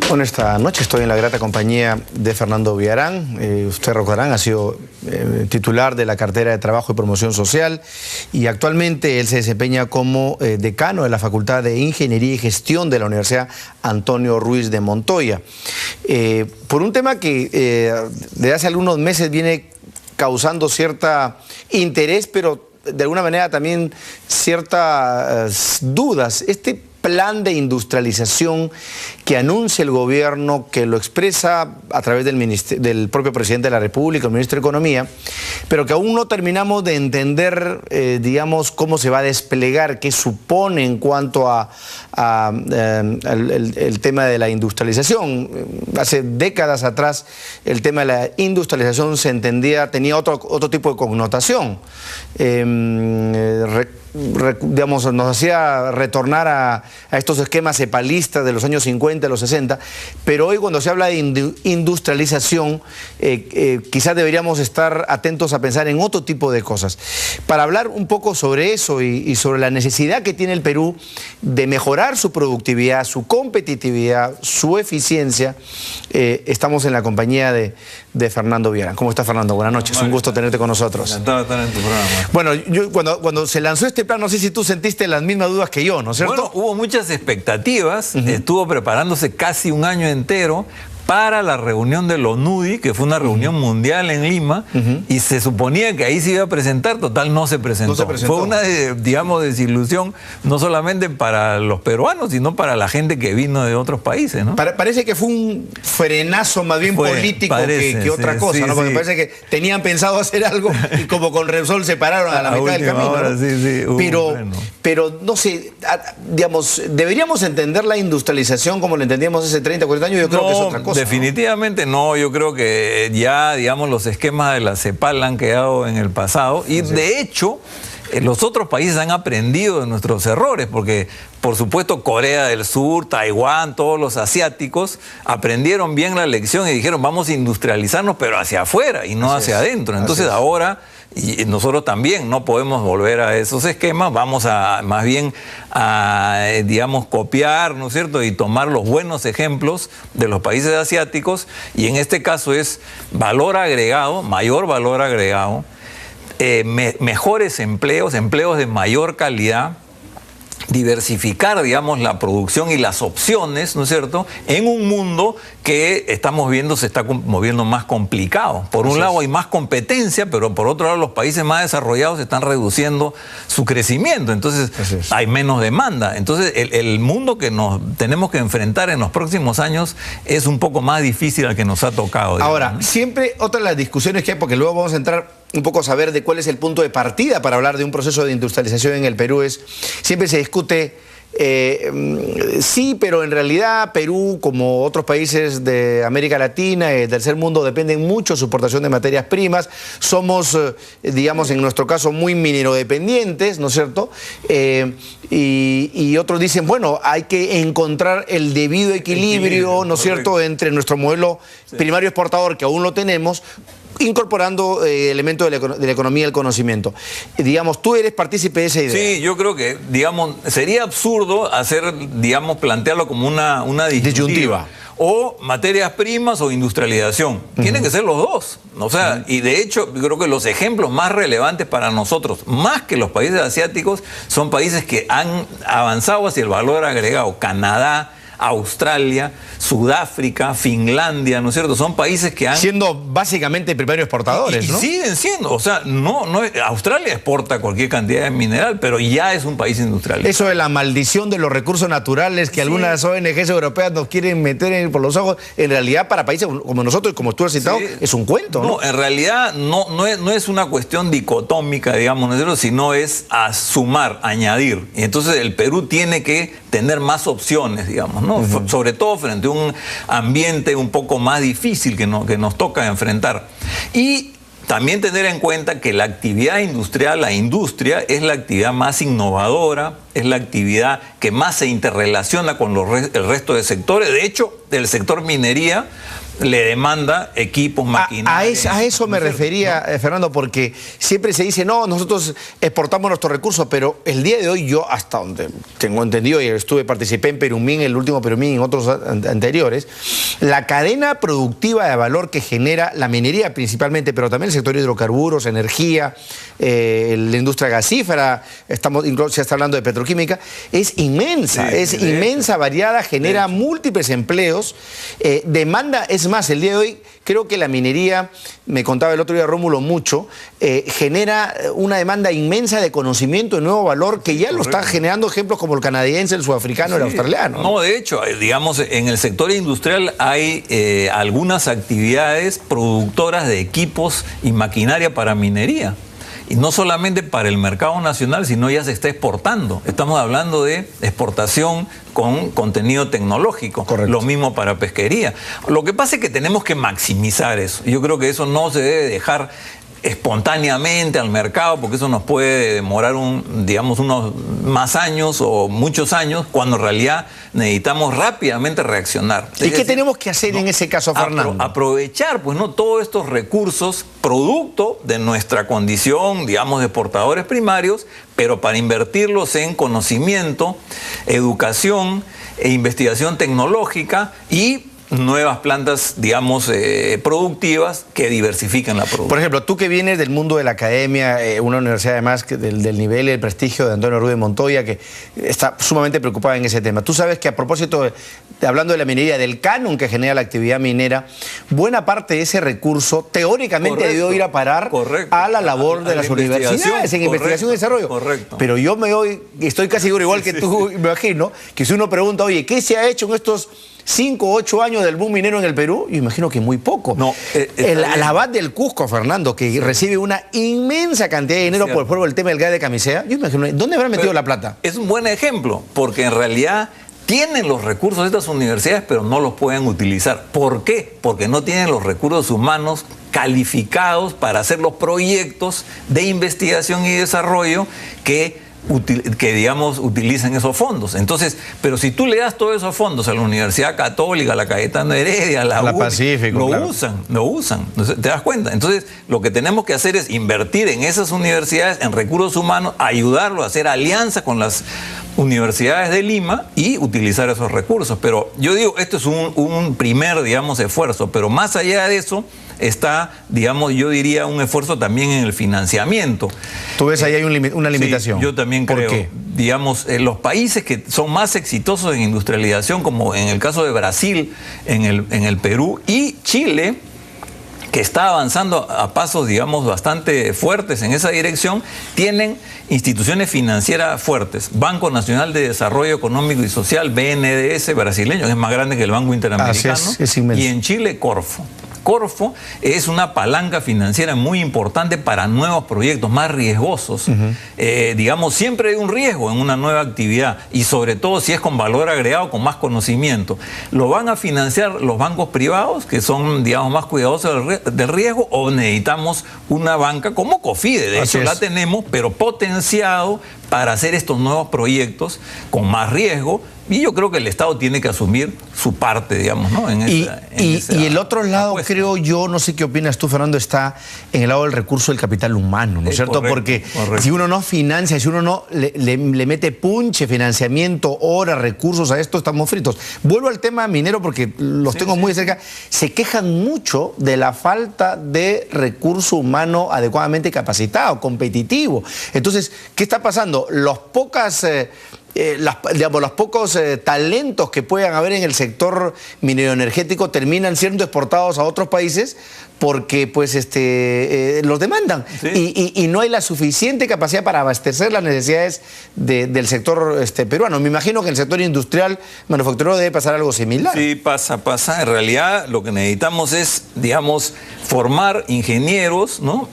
Bueno, esta noche estoy en la grata compañía de Fernando Villarán. Usted recordarán, ha sido titular de la cartera de Trabajo y Promoción Social y actualmente él se desempeña como decano de la Facultad de Ingeniería y Gestión de la Universidad Antonio Ruiz de Montoya. Por un tema que desde hace algunos meses viene causando cierta interés, pero de alguna manera también ciertas dudas. Este plan de industrialización que anuncia el gobierno, que lo expresa a través del propio presidente de la República, el ministro de Economía, pero que aún no terminamos de entender, digamos, cómo se va a desplegar, qué supone en cuanto el tema de la industrialización. Hace décadas atrás el tema de la industrialización se entendía, tenía otro tipo de connotación. Digamos, nos hacía retornar a estos esquemas cepalistas de los años 50, de los 60, pero hoy cuando se habla de industrialización, quizás deberíamos estar atentos a pensar en otro tipo de cosas. Para hablar un poco sobre eso y sobre la necesidad que tiene el Perú de mejorar su productividad, su competitividad, su eficiencia, estamos en la compañía de Fernando Villarán. ¿Cómo está, Fernando? Buenas noches, un gusto tenerte con nosotros. Encantado de estar en tu programa. Bueno, yo cuando se lanzó este plan, no sé si tú sentiste las mismas dudas que yo, ¿no es cierto? Bueno, hubo muchas expectativas, estuvo preparándose casi un año entero para la reunión de la ONUDI, que fue una reunión mundial en Lima, y se suponía que ahí se iba a presentar, total no se presentó. Fue una, digamos, desilusión, no solamente para los peruanos, sino para la gente que vino de otros países, ¿no? Parece que fue un frenazo más bien político que otra cosa, ¿no? Porque parece que tenían pensado hacer algo y como con Repsol se pararon a la mitad del camino, ¿no? Pero no sé, digamos, deberíamos entender la industrialización como la entendíamos hace 30, 40 años, yo creo que es otra cosa. Definitivamente no, yo creo que ya, digamos, los esquemas de la CEPAL han quedado en el pasado y de hecho los otros países han aprendido de nuestros errores, porque por supuesto Corea del Sur, Taiwán, todos los asiáticos aprendieron bien la lección y dijeron vamos a industrializarnos pero hacia afuera y no hacia adentro. Entonces ahora, y nosotros también no podemos volver a esos esquemas, vamos a más bien a, digamos, copiar, ¿no es cierto?, y tomar los buenos ejemplos de los países asiáticos, y en este caso es valor agregado, mayor valor agregado, mejores empleos, empleos de mayor calidad, diversificar, digamos, la producción y las opciones, ¿no es cierto?, en un mundo que estamos viendo se está moviendo más complicado. Por un lado hay más competencia, pero por otro lado los países más desarrollados están reduciendo su crecimiento, entonces hay menos demanda. Entonces el mundo que nos tenemos que enfrentar en los próximos años es un poco más difícil al que nos ha tocado, digamos, ahora, ¿no? Siempre otra de las discusiones que hay, porque luego vamos a entrar un poco a saber de cuál es el punto de partida para hablar de un proceso de industrialización en el Perú, siempre se discute, sí, pero en realidad Perú, como otros países de América Latina y del tercer mundo, dependen mucho de su exportación de materias primas. Somos, digamos, en nuestro caso, muy minero-dependientes, ¿no es cierto? Y otros dicen, bueno, hay que encontrar el debido equilibrio, ¿no es cierto?, entre nuestro modelo primario exportador, que aún lo tenemos, incorporando elementos de la economía del conocimiento. Digamos, tú eres partícipe de esa idea. Sí, yo creo que, digamos, sería absurdo hacer, digamos, plantearlo como una disyuntiva. O materias primas o industrialización. Tienen que ser los dos. O sea, y de hecho, yo creo que los ejemplos más relevantes para nosotros, más que los países asiáticos, son países que han avanzado hacia el valor agregado. Canadá, Australia, Sudáfrica, Finlandia, ¿no es cierto? Son países que han... siendo básicamente primarios exportadores, ¿no? Siguen siendo, o sea, Australia exporta cualquier cantidad de mineral, pero ya es un país industrializado. Eso de la maldición de los recursos naturales que algunas ONGs europeas nos quieren meter por los ojos, en realidad para países como nosotros, como tú has citado, es un cuento, ¿no? No, en realidad no es una cuestión dicotómica, digamos, ¿no es cierto?, sino es a sumar, añadir. Y entonces el Perú tiene que tener más opciones, digamos, ¿no? Sobre todo frente a un ambiente un poco más difícil que nos toca enfrentar. Y también tener en cuenta que la actividad industrial, la industria, es la actividad más innovadora, es la actividad que más se interrelaciona con el resto de sectores. De hecho, el sector minería le demanda equipos, maquinaria. A eso me refería, ¿no? Fernando, porque siempre se dice, no, nosotros exportamos nuestros recursos, pero el día de hoy yo, hasta donde tengo entendido, y participé en Perumín, el último Perumín, en otros anteriores, la cadena productiva de valor que genera la minería principalmente, pero también el sector de hidrocarburos, energía, la industria gasífera, incluso se está hablando de petroquímica, es inmensa, variada, genera múltiples empleos, demanda, es más, el día de hoy creo que la minería, me contaba el otro día Rómulo mucho, genera una demanda inmensa de conocimiento, de nuevo valor, que ya lo está generando ejemplos como el canadiense, el sudafricano, el australiano. No, de hecho, digamos, en el sector industrial hay algunas actividades productoras de equipos y maquinaria para minería. Y no solamente para el mercado nacional, sino ya se está exportando. Estamos hablando de exportación con contenido tecnológico. Correcto. Lo mismo para pesquería. Lo que pasa es que tenemos que maximizar eso. Yo creo que eso no se debe dejar espontáneamente al mercado, porque eso nos puede demorar digamos unos más años o muchos años, cuando en realidad necesitamos rápidamente reaccionar. ¿Y qué tenemos que hacer en ese caso, Fernando? Aprovechar, pues, no, todos estos recursos producto de nuestra condición, digamos, de exportadores primarios, pero para invertirlos en conocimiento, educación e investigación tecnológica y nuevas plantas, digamos, productivas que diversifiquen la producción. Por ejemplo, tú que vienes del mundo de la academia, una universidad además del nivel y el prestigio de Antonio Ruiz de Montoya, que está sumamente preocupada en ese tema. Tú sabes que a propósito, hablando de la minería, del canon que genera la actividad minera, buena parte de ese recurso teóricamente debió ir a parar a la labor de las universidades, en investigación y desarrollo. Correcto. Pero yo estoy casi seguro, igual que tú, me imagino, que si uno pregunta, oye, ¿qué se ha hecho en estos 5 o 8 años del boom minero en el Perú? Yo imagino que muy poco. No, el Abad del Cusco, Fernando, que recibe una inmensa cantidad de dinero por el pueblo del tema del gas de Camisea, yo imagino, ¿dónde habrán metido la plata? Es un buen ejemplo, porque en realidad tienen los recursos de estas universidades, pero no los pueden utilizar. ¿Por qué? Porque no tienen los recursos humanos calificados para hacer los proyectos de investigación y desarrollo que digamos, utilicen esos fondos. Entonces, pero si tú le das todos esos fondos a la Universidad Católica, a la Cayetano Heredia, a la Pacífico, lo usan. Entonces, ¿te das cuenta? Entonces, lo que tenemos que hacer es invertir en esas universidades, en recursos humanos, ayudarlo a hacer alianza con las universidades de Lima y utilizar esos recursos. Pero yo digo, esto es un primer, digamos, esfuerzo, pero más allá de eso está, digamos, yo diría un esfuerzo también en el financiamiento. ¿Tú ves ahí hay una limitación? Sí, yo también creo. ¿Por qué? Digamos, los países que son más exitosos en industrialización, como en el caso de Brasil, en el Perú y Chile, que está avanzando a pasos, digamos, bastante fuertes en esa dirección, tienen instituciones financieras fuertes. Banco Nacional de Desarrollo Económico y Social, BNDES, brasileño, que es más grande que el Banco Interamericano. Es inmenso. Y en Chile, Corfo. Corfo es una palanca financiera muy importante para nuevos proyectos más riesgosos. Digamos, siempre hay un riesgo en una nueva actividad y sobre todo si es con valor agregado, con más conocimiento. ¿Lo van a financiar los bancos privados, que son, digamos, más cuidadosos del riesgo, o necesitamos una banca como Cofide? De hecho, la tenemos, pero potenciado para hacer estos nuevos proyectos con más riesgo. Y yo creo que el Estado tiene que asumir su parte, digamos, ¿no? Y el otro lado, creo yo, no sé qué opinas tú, Fernando, está en el lado del recurso del capital humano, ¿no es cierto? Porque si uno no financia, si uno no le mete punche, financiamiento, horas, recursos a esto, estamos fritos. Vuelvo al tema minero porque los tengo muy cerca. Se quejan mucho de la falta de recurso humano adecuadamente capacitado, competitivo. Entonces, ¿qué está pasando? Los pocos talentos que puedan haber en el sector minero energético terminan siendo exportados a otros países porque pues los demandan y no hay la suficiente capacidad para abastecer las necesidades del sector peruano. Me imagino que en el sector industrial manufacturero debe pasar algo similar. Sí, pasa. En realidad lo que necesitamos es, digamos, formar ingenieros, ¿no?,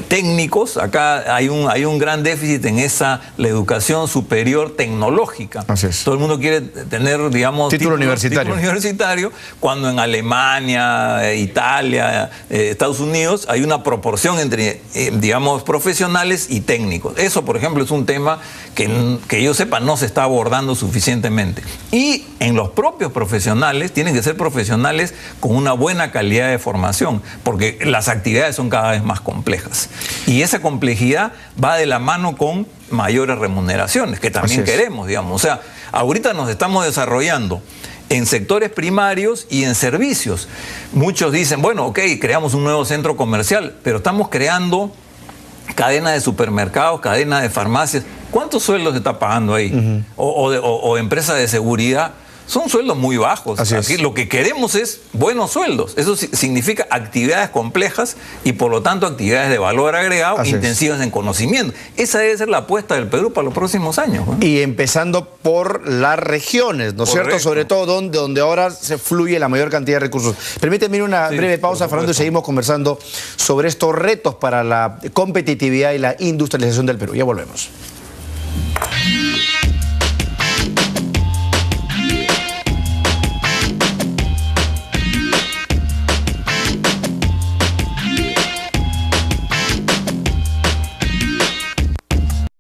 técnicos. Acá hay un gran déficit en la educación superior tecnológica. Así es. Todo el mundo quiere tener, digamos, título universitario, cuando en Alemania, Italia, Estados Unidos hay una proporción entre, digamos, profesionales y técnicos. Eso, por ejemplo, es un tema que yo sepa no se está abordando suficientemente. Y en los propios profesionales tienen que ser profesionales con una buena calidad de formación, porque las actividades son cada vez más complejas. Y esa complejidad va de la mano con mayores remuneraciones, que también queremos, digamos. O sea, ahorita nos estamos desarrollando en sectores primarios y en servicios. Muchos dicen, bueno, ok, creamos un nuevo centro comercial, pero estamos creando cadena de supermercados, cadena de farmacias. ¿Cuántos sueldos se está pagando ahí? O empresas de seguridad. Son sueldos muy bajos. Aquí lo que queremos es buenos sueldos. Eso significa actividades complejas y por lo tanto actividades de valor agregado intensivas en conocimiento. Esa debe ser la apuesta del Perú para los próximos años, ¿no? Y empezando por las regiones, ¿no es cierto? Sobre todo donde ahora se fluye la mayor cantidad de recursos. Permíteme una breve pausa, Fernando, y seguimos conversando sobre estos retos para la competitividad y la industrialización del Perú. Ya volvemos.